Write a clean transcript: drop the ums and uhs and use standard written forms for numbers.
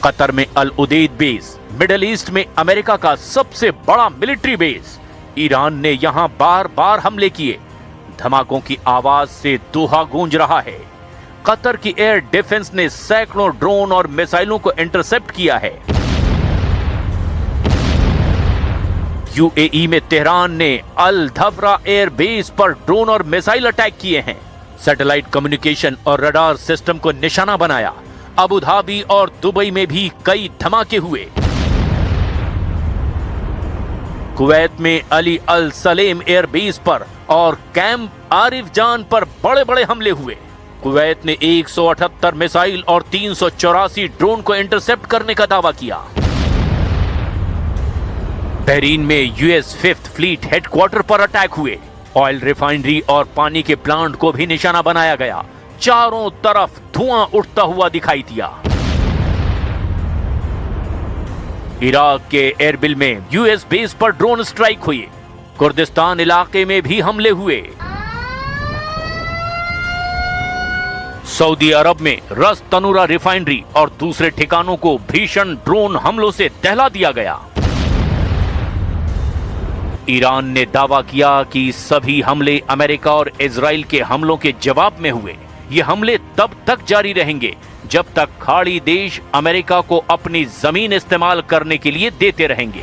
Qatar में अल उदेद base, middle east में America का सबसे बड़ा मिलिट्री बेस। ईरान ने यहां बार बार हमले किए। धमाकों की आवाज से दोहा गूंज रहा है। कतर की एयर डिफेंस ने सैकड़ों ड्रोन और मिसाइलों को इंटरसेप्ट किया है। यूएई में तेहरान ने अल धवरा एयर बेस पर ड्रोन और मिसाइल अटैक किए हैं। सैटेलाइट कम्युनिकेशन और रडार सिस्टम को निशाना बनाया। अबू धाबी और दुबई में भी कई धमाके हुए। कुवैत में अली अल सलेम एयर बेस पर और कैंप आरिफ जान पर बड़े बड़े हमले हुए। कुवैत ने 178 मिसाइल और 384 ड्रोन को इंटरसेप्ट करने का दावा किया। बहरीन में यूएस 5th फ्लीट हेडक्वार्टर पर अटैक हुए। ऑयल रिफाइनरी और पानी के प्लांट को भी निशाना बनाया गया। चारों तरफ धुआं उठता हुआ दिखाई दिया। इराक के एरबिल में यूएस बेस पर ड्रोन स्ट्राइक हुई। कुर्दिस्तान इलाके में भी हमले हुए। सऊदी अरब में रस तनूरा रिफाइनरी और दूसरे ठिकानों को भीषण ड्रोन हमलों से दहला दिया गया। ईरान ने दावा किया कि सभी हमले अमेरिका और इजराइल के हमलों के जवाब में हुए। ये हमले तब तक जारी रहेंगे जब तक खाड़ी देश अमेरिका को अपनी जमीन इस्तेमाल करने के लिए देते रहेंगे।